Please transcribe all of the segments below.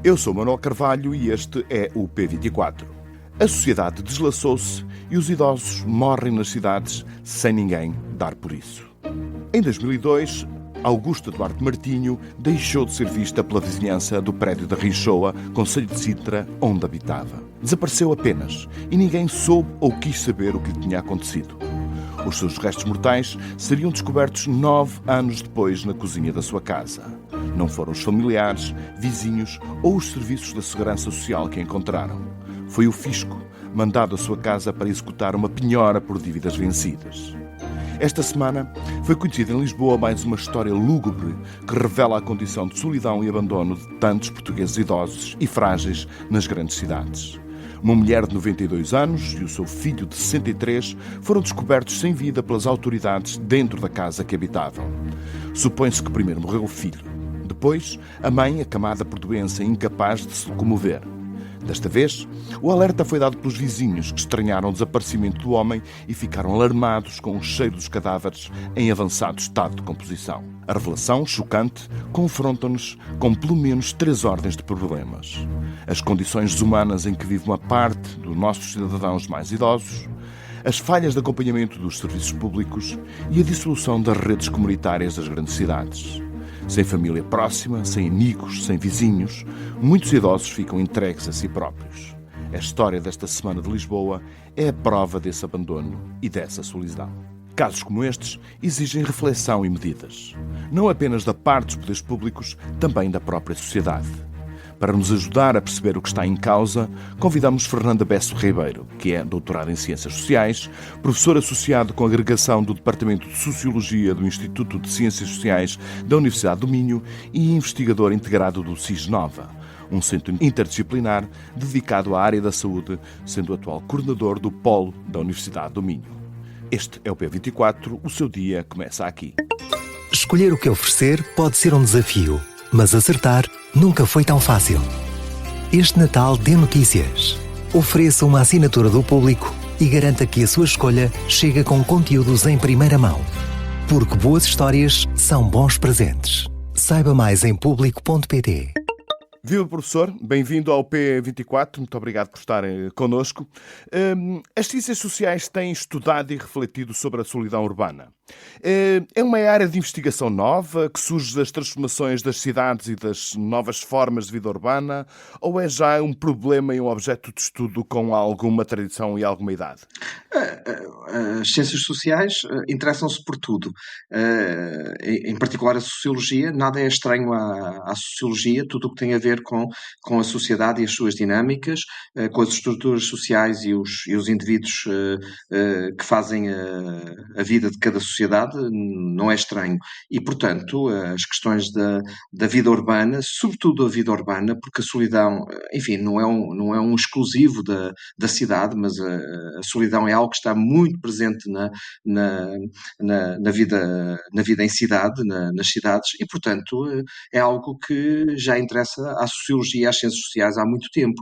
Eu sou Manuel Carvalho e este é o P24. A sociedade deslaçou-se e os idosos morrem nas cidades sem ninguém dar por isso. Em 2002, Augusta Duarte Martinho deixou de ser vista pela vizinhança do prédio da Rinchoa, concelho de Sintra, onde habitava. Desapareceu apenas e ninguém soube ou quis saber o que lhe tinha acontecido. Os seus restos mortais seriam descobertos 9 anos depois na cozinha da sua casa. Não foram os familiares, vizinhos ou os serviços da segurança social que a encontraram. Foi o fisco, mandado à sua casa para executar uma penhora por dívidas vencidas. Esta semana foi conhecida em Lisboa mais uma história lúgubre que revela a condição de solidão e abandono de tantos portugueses idosos e frágeis nas grandes cidades. Uma mulher de 92 anos e o seu filho de 63 foram descobertos sem vida pelas autoridades dentro da casa que habitavam. Supõe-se que primeiro morreu o filho. Depois, a mãe, acamada por doença e incapaz de se locomover. Desta vez, o alerta foi dado pelos vizinhos, que estranharam o desaparecimento do homem e ficaram alarmados com o cheiro dos cadáveres em avançado estado de composição. A revelação, chocante, confronta-nos com pelo menos 3 ordens de problemas. As condições desumanas em que vive uma parte dos nossos cidadãos mais idosos, as falhas de acompanhamento dos serviços públicos e a dissolução das redes comunitárias das grandes cidades. Sem família próxima, sem amigos, sem vizinhos, muitos idosos ficam entregues a si próprios. A história desta semana de Lisboa é a prova desse abandono e dessa solidão. Casos como estes exigem reflexão e medidas. Não apenas da parte dos poderes públicos, também da própria sociedade. Para nos ajudar a perceber o que está em causa, convidamos Fernanda Besso Ribeiro, que é doutorada em Ciências Sociais, professor associado com a agregação do Departamento de Sociologia do Instituto de Ciências Sociais da Universidade do Minho e investigador integrado do CISNOVA, um centro interdisciplinar dedicado à área da saúde, sendo atual coordenador do Polo da Universidade do Minho. Este é o P24, o seu dia começa aqui. Escolher o que oferecer pode ser um desafio, mas acertar nunca foi tão fácil. Este Natal dê notícias. Ofereça uma assinatura do Público e garanta que a sua escolha chega com conteúdos em primeira mão. Porque boas histórias são bons presentes. Saiba mais em público.pt. Viva, professor, bem-vindo ao P24, muito obrigado por estar connosco. As ciências sociais têm estudado e refletido sobre a solidão urbana. É uma área de investigação nova que surge das transformações das cidades e das novas formas de vida urbana, ou é já um problema e um objeto de estudo com alguma tradição e alguma idade? As ciências sociais interessam-se por tudo, em particular a sociologia. Nada é estranho à sociologia, tudo o que tem a ver com a sociedade e as suas dinâmicas, com as estruturas sociais e os indivíduos que fazem a vida de cada sociedade, não é estranho. E, portanto, as questões da vida urbana, sobretudo a vida urbana, porque a solidão, enfim, não é um exclusivo da cidade, mas a solidão é algo que está muito presente na vida em cidade, nas cidades, e, portanto, é algo que já interessa à sociologia e às ciências sociais há muito tempo.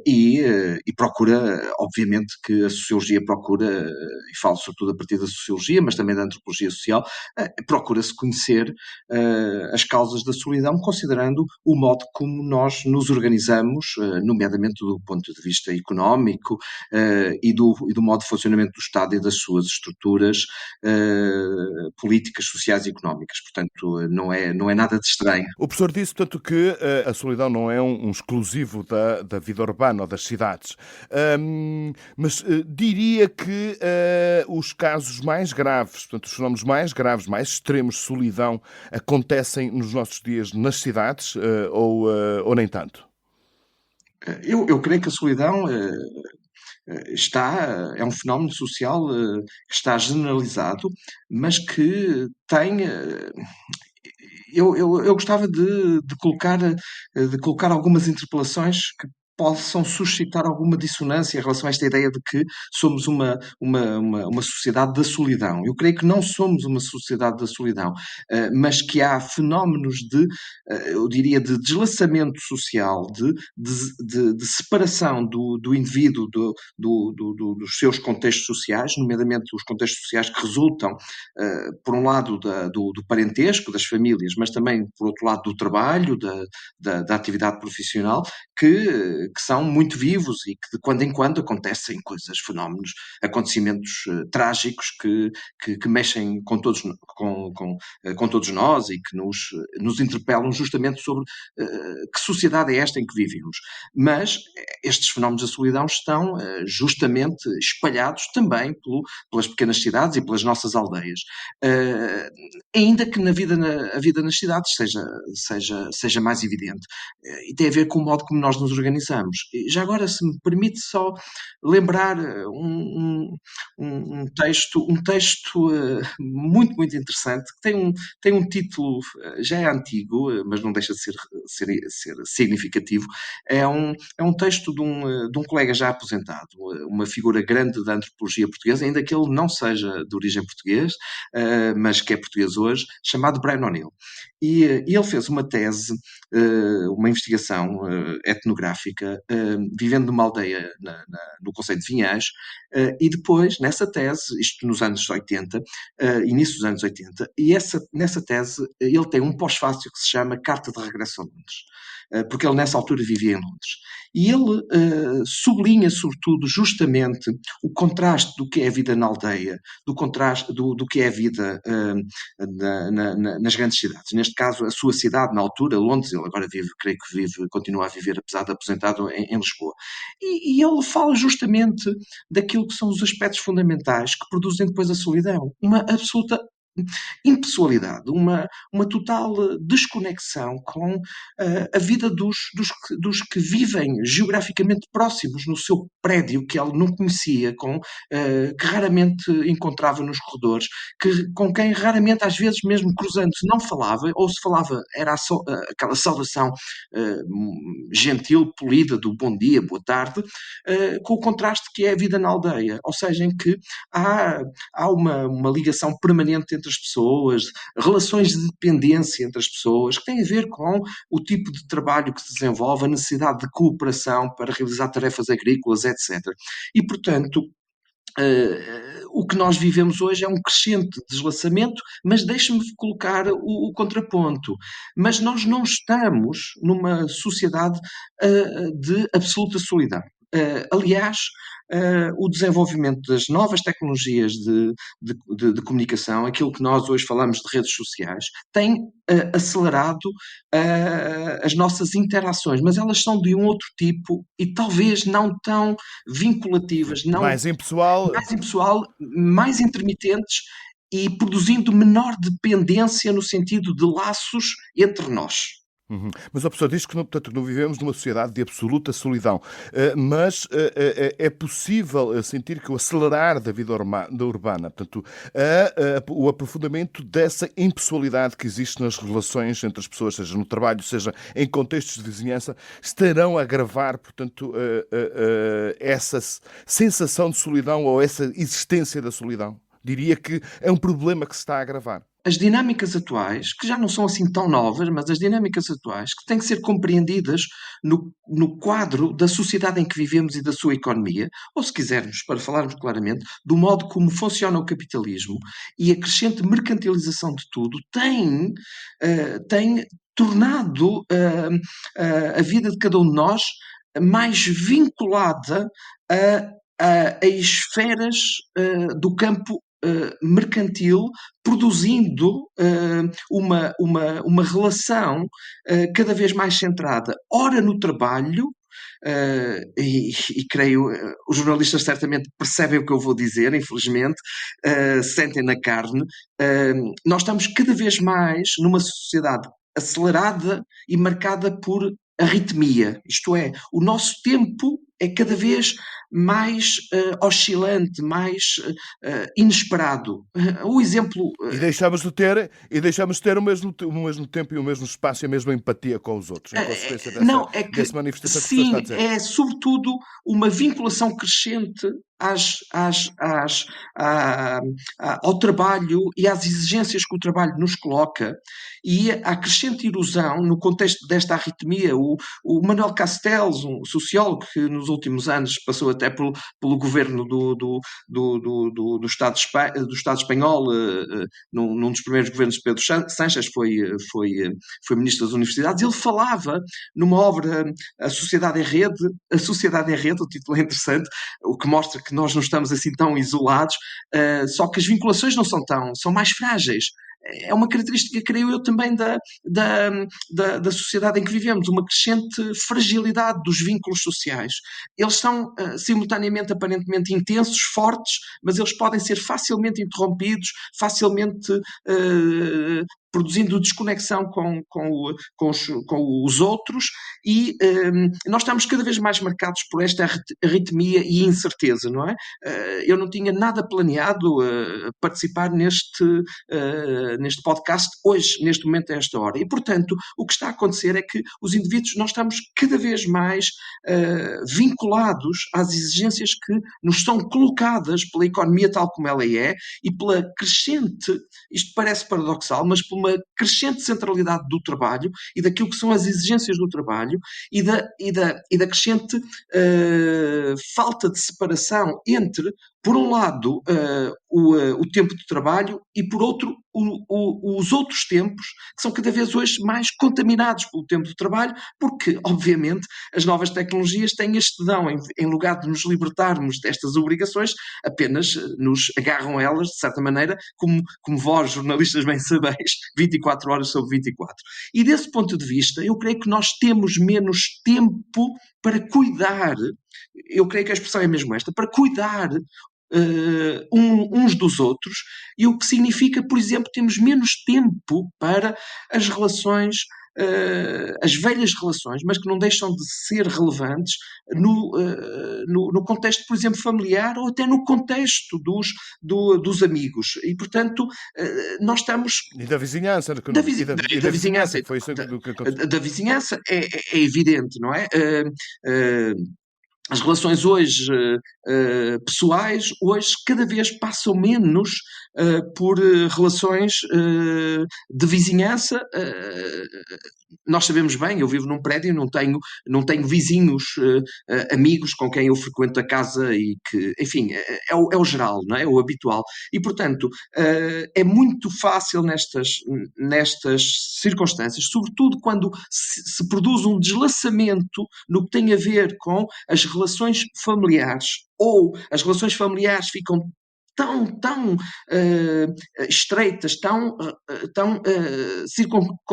E procura, obviamente, que a sociologia procura, e falo sobretudo a partir da sociologia, mas também da antropologia social, procura-se conhecer as causas da solidão, considerando o modo como nós nos organizamos, nomeadamente do ponto de vista económico, e do modo de funcionamento do Estado e das suas estruturas políticas, sociais e económicas. Portanto, não é nada de estranho. O professor disse, portanto, que a solidão não é um exclusivo da vida urbana ou das cidades, mas diria que os casos mais graves, portanto, os fenómenos mais graves, mais extremos de solidão acontecem nos nossos dias nas cidades ou nem tanto? Eu creio que a solidão é um fenómeno social que está generalizado, mas que tem. Eu gostava de colocar algumas interpelações que possam suscitar alguma dissonância em relação a esta ideia de que somos uma sociedade da solidão. Eu creio que não somos uma sociedade da solidão, mas que há fenómenos eu diria, de deslaçamento social, de separação do indivíduo dos seus contextos sociais, nomeadamente os contextos sociais que resultam, por um lado, do parentesco, das famílias, mas também, por outro lado, do trabalho, da atividade profissional, que são muito vivos e que de quando em quando acontecem coisas, fenómenos, acontecimentos trágicos que mexem com todos nós e que nos interpelam justamente sobre que sociedade é esta em que vivemos. Mas estes fenómenos da solidão estão justamente espalhados também pelas pequenas cidades e pelas nossas aldeias. Ainda que a vida nas cidades seja mais evidente. E tem a ver com o modo como nós nos organizamos. E já agora, se me permite só lembrar um texto muito, muito interessante, que tem um título, já é antigo, mas não deixa de ser significativo. É um texto de um colega já aposentado, uma figura grande da antropologia portuguesa, ainda que ele não seja de origem português, mas que é português hoje, chamado Brian O'Neill. E ele fez uma tese, uma investigação etnográfica, vivendo numa aldeia no concelho de Vinhais, e depois, nessa tese, isto nos anos 80, início dos anos 80, e nessa tese ele tem um pós-fácio que se chama Carta de Regresso a Londres, porque ele nessa altura vivia em Londres. E ele sublinha, sobretudo, justamente o contraste do que é a vida na aldeia, do contraste do que é a vida nas grandes cidades. Neste caso, a sua cidade, na altura, Londres, ele agora creio que continua a viver, apesar de aposentado, em Lisboa. E ele fala justamente daquilo que são os aspectos fundamentais que produzem depois a solidão. Uma absoluta impessoalidade, uma total desconexão com a vida dos que vivem geograficamente próximos no seu prédio, que ele não conhecia, que raramente encontrava nos corredores, com quem raramente, às vezes mesmo cruzando-se, não falava, ou se falava, era aquela saudação gentil, polida, do bom dia, boa tarde, com o contraste que é a vida na aldeia, ou seja, em que há uma ligação permanente entre as pessoas, relações de dependência entre as pessoas, que têm a ver com o tipo de trabalho que se desenvolve, a necessidade de cooperação para realizar tarefas agrícolas, etc. E, portanto, o que nós vivemos hoje é um crescente deslaçamento, mas deixe-me colocar o contraponto. Mas nós não estamos numa sociedade de absoluta solidão. Aliás, o desenvolvimento das novas tecnologias de comunicação, aquilo que nós hoje falamos de redes sociais, tem acelerado as nossas interações, mas elas são de um outro tipo e talvez não tão vinculativas, mais impessoal, mais intermitentes e produzindo menor dependência no sentido de laços entre nós. Uhum. Mas a pessoa diz que portanto, não vivemos numa sociedade de absoluta solidão, mas é possível sentir que o acelerar da vida urbana, portanto, o aprofundamento dessa impessoalidade que existe nas relações entre as pessoas, seja no trabalho, seja em contextos de vizinhança, estarão a agravar, portanto, essa sensação de solidão ou essa existência da solidão? Diria que é um problema que se está a agravar. As dinâmicas atuais, que já não são assim tão novas, mas as dinâmicas atuais, que têm que ser compreendidas no quadro da sociedade em que vivemos e da sua economia, ou se quisermos, para falarmos claramente, do modo como funciona o capitalismo e a crescente mercantilização de tudo, tem tornado a vida de cada um de nós mais vinculada a esferas do campo mercantil, produzindo uma relação cada vez mais centrada, ora no trabalho, e creio, os jornalistas certamente percebem o que eu vou dizer, infelizmente, sentem na carne, nós estamos cada vez mais numa sociedade acelerada e marcada por arritmia, isto é, o nosso tempo é cada vez mais oscilante, mais inesperado. O exemplo... E deixamos de ter o mesmo tempo e o mesmo espaço e a mesma empatia com os outros, em consequência Não, é que dessa manifestação que você está a sim, dizer. é sobretudo uma vinculação crescente ao trabalho e às exigências que o trabalho nos coloca, e à crescente erosão no contexto desta arritmia. O Manuel Castells, um sociólogo que nos últimos anos passou até pelo governo do Estado espanhol, num dos primeiros governos de Pedro Sánchez, foi ministro das universidades. Ele falava numa obra, A Sociedade em Rede, o título é interessante, o que mostra que nós não estamos assim tão isolados, só que as vinculações não são mais frágeis. É uma característica, creio eu, também da sociedade em que vivemos, uma crescente fragilidade dos vínculos sociais. Eles são simultaneamente, aparentemente intensos, fortes, mas eles podem ser facilmente interrompidos, facilmente produzindo desconexão com os outros, e nós estamos cada vez mais marcados por esta arritmia e incerteza, não é? Eu não tinha nada planeado participar neste podcast hoje, neste momento, a esta hora. E, portanto, o que está a acontecer é que os indivíduos, nós estamos cada vez mais vinculados às exigências que nos são colocadas pela economia tal como ela é, e pela crescente, isto parece paradoxal, mas por uma crescente centralidade do trabalho e daquilo que são as exigências do trabalho, e da crescente falta de separação entre, por um lado, o tempo de trabalho e, por outro, os outros tempos, que são cada vez hoje mais contaminados pelo tempo de trabalho, porque, obviamente, as novas tecnologias têm este dão, em lugar de nos libertarmos destas obrigações, apenas nos agarram elas, de certa maneira, como vós, jornalistas, bem sabeis, 24 horas sobre 24. E desse ponto de vista, eu creio que nós temos menos tempo para cuidar, eu creio que a expressão é mesmo esta, para cuidar uns dos outros, e o que significa, por exemplo, temos menos tempo para as relações, as velhas relações, mas que não deixam de ser relevantes no contexto, por exemplo, familiar, ou até no contexto dos amigos. E, portanto, nós estamos... E da vizinhança. Da vizinhança. Foi isso que aconteceu. Da vizinhança é evidente, não é? As relações hoje pessoais, hoje cada vez passam menos por relações de vizinhança. Nós sabemos bem, eu vivo num prédio, não tenho vizinhos, amigos com quem eu frequento a casa, e que, enfim, é o geral, não é? É o habitual. E, portanto, é muito fácil nestas circunstâncias, sobretudo quando se produz um deslaçamento no que tem a ver com as relações familiares, ou as relações familiares ficam tão estreitas, tão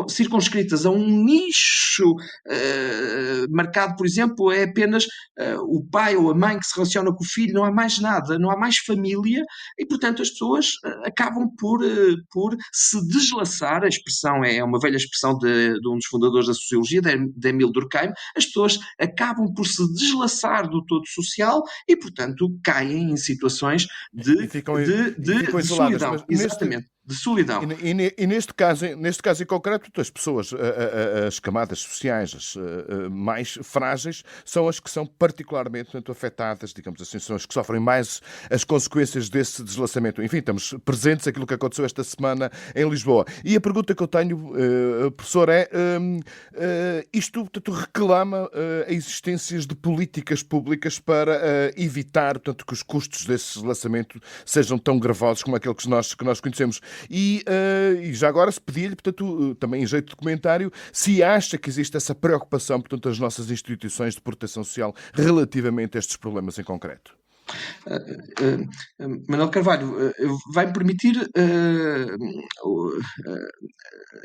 circunscritas a um nicho marcado, por exemplo, é apenas o pai ou a mãe que se relaciona com o filho, não há mais nada, não há mais família, e, portanto, as pessoas acabam por se deslaçar. A expressão é uma velha expressão de um dos fundadores da sociologia, de Emile Durkheim. As pessoas acabam por se deslaçar do todo social e, portanto, caem em situações de isoladas. solidão. Exatamente, de solidão. E neste caso em concreto, as pessoas, as camadas sociais mais frágeis, são as que são particularmente, portanto, afetadas, digamos assim, são as que sofrem mais as consequências desse deslaçamento. Enfim, estamos presentes aquilo que aconteceu esta semana em Lisboa. E a pergunta que eu tenho, professor, isto, portanto, reclama a existência de políticas públicas para evitar, portanto, que os custos desse deslaçamento sejam tão gravosos como aquele que nós conhecemos. E já agora se pedia-lhe, portanto, também em jeito de comentário, se acha que existe essa preocupação, portanto, das nossas instituições de proteção social relativamente a estes problemas em concreto. Manuel Carvalho, vai-me permitir,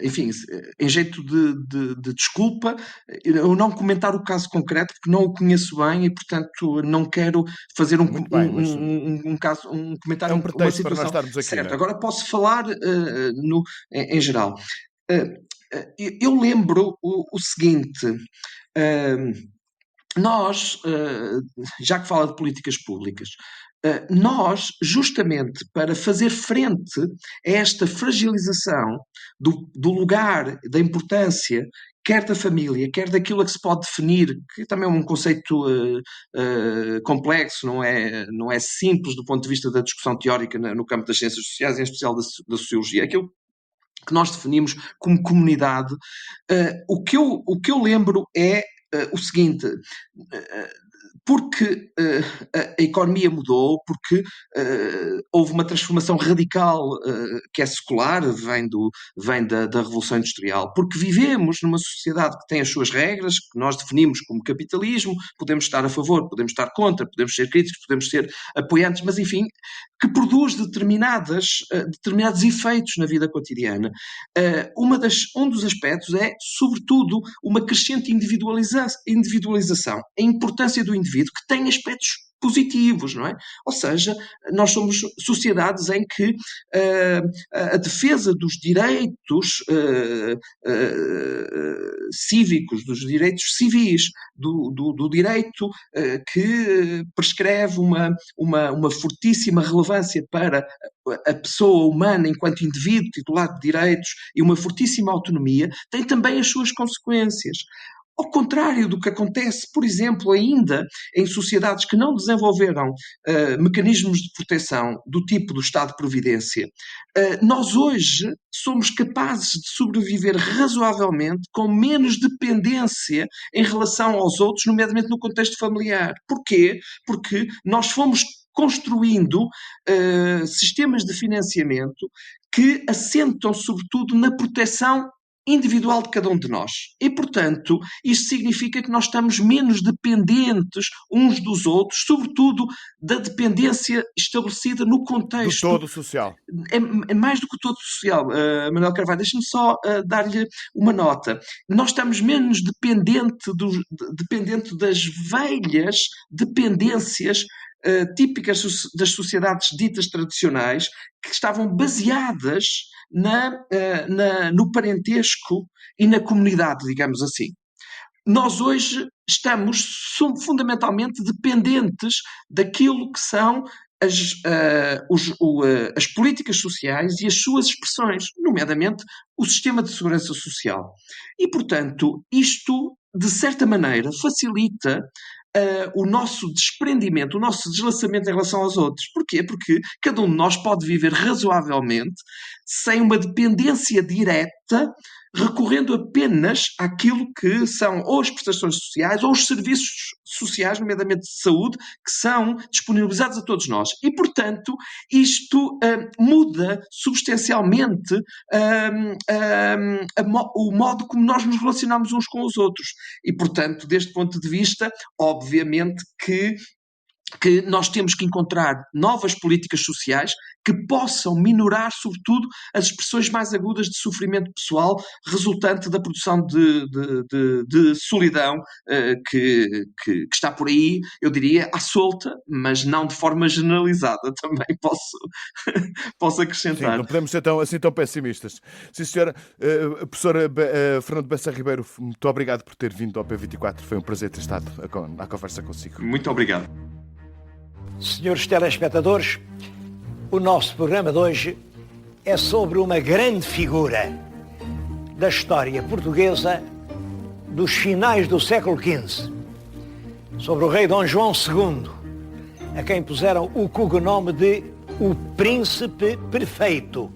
enfim, em jeito de desculpa, eu não comentar o caso concreto, porque não o conheço bem e, portanto, não quero fazer um comentário, um pretexto uma situação. para nós estarmos aqui. Certo, agora posso falar em geral. Eu lembro o seguinte... nós, já que fala de políticas públicas, nós, justamente para fazer frente a esta fragilização do lugar, da importância, quer da família, quer daquilo a que se pode definir, que também é um conceito complexo, não é simples do ponto de vista da discussão teórica no campo das ciências sociais, em especial da sociologia, aquilo que nós definimos como comunidade. O que eu lembro é o seguinte: porque a economia mudou, porque houve uma transformação radical que é secular, vem da Revolução Industrial, porque vivemos numa sociedade que tem as suas regras, que nós definimos como capitalismo, podemos estar a favor, podemos estar contra, podemos ser críticos, podemos ser apoiantes, mas enfim, que produz determinados efeitos na vida cotidiana. Um dos aspectos é, sobretudo, uma crescente individualização, a importância do indivíduo, que tem aspectos positivos, não é? Ou seja, nós somos sociedades em que a defesa dos direitos cívicos, dos direitos civis, do direito que prescreve uma fortíssima relevância para a pessoa humana enquanto indivíduo titular de direitos e uma fortíssima autonomia, tem também as suas consequências. Ao contrário do que acontece, por exemplo, ainda em sociedades que não desenvolveram mecanismos de proteção do tipo do Estado de Previdência, nós hoje somos capazes de sobreviver razoavelmente com menos dependência em relação aos outros, nomeadamente no contexto familiar. Porquê? Porque nós fomos construindo sistemas de financiamento que assentam, sobretudo, na proteção individual de cada um de nós. E, portanto, isto significa que nós estamos menos dependentes uns dos outros, sobretudo da dependência estabelecida no contexto. Do todo social. É mais do que o todo social. Manuel Carvalho, deixe-me só dar-lhe uma nota. Nós estamos menos dependente das velhas dependências típicas das sociedades ditas tradicionais, que estavam baseadas no parentesco e na comunidade, digamos assim. Nós hoje estamos fundamentalmente dependentes daquilo que são as políticas sociais e as suas expressões, nomeadamente o sistema de segurança social. E, portanto, isto, de certa maneira, facilita o nosso desprendimento, o nosso deslaçamento em relação aos outros. Porquê? Porque cada um de nós pode viver razoavelmente sem uma dependência direta, recorrendo apenas àquilo que são ou as prestações sociais ou os serviços sociais, nomeadamente de saúde, que são disponibilizados a todos nós. E, portanto, isto muda substancialmente o modo como nós nos relacionamos uns com os outros. E, portanto, deste ponto de vista, obviamente que nós temos que encontrar novas políticas sociais que possam minorar, sobretudo, as expressões mais agudas de sofrimento pessoal resultante da produção de solidão que está por aí, eu diria, à solta, mas não de forma generalizada, também posso acrescentar. Sim, não podemos ser assim tão pessimistas. Sim, senhora. Professora Fernando Bessa Ribeiro, muito obrigado por ter vindo ao P24. Foi um prazer ter estado à conversa consigo. Muito obrigado. Senhores telespectadores, o nosso programa de hoje é sobre uma grande figura da história portuguesa dos finais do século XV, sobre o rei Dom João II, a quem puseram o cognome de o Príncipe Perfeito.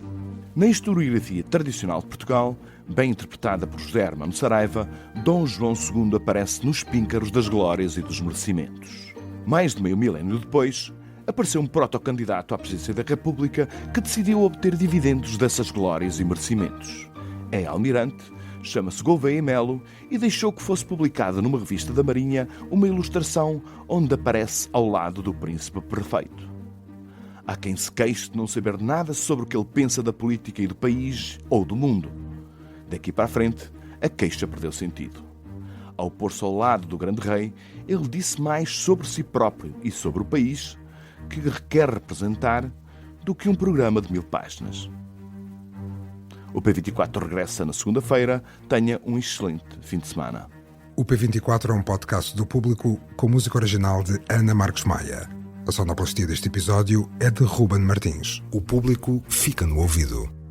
Na historiografia tradicional de Portugal, bem interpretada por José Hermano Saraiva, Dom João II aparece nos píncaros das glórias e dos merecimentos. Mais de meio milénio depois, apareceu um protocandidato à presidência da República que decidiu obter dividendos dessas glórias e merecimentos. É almirante, chama-se Gouveia Melo e deixou que fosse publicada numa revista da Marinha uma ilustração onde aparece ao lado do Príncipe Perfeito. Há quem se queixe de não saber nada sobre o que ele pensa da política e do país ou do mundo. Daqui para a frente, a queixa perdeu sentido. Ao pôr-se ao lado do grande rei, ele disse mais sobre si próprio e sobre o país que quer representar do que um programa de 1000 páginas. O P24 regressa na segunda-feira. Tenha um excelente fim de semana. O P24 é um podcast do Público com música original de Ana Marques Maia. A sonoplastia deste episódio é de Ruben Martins. O Público fica no ouvido.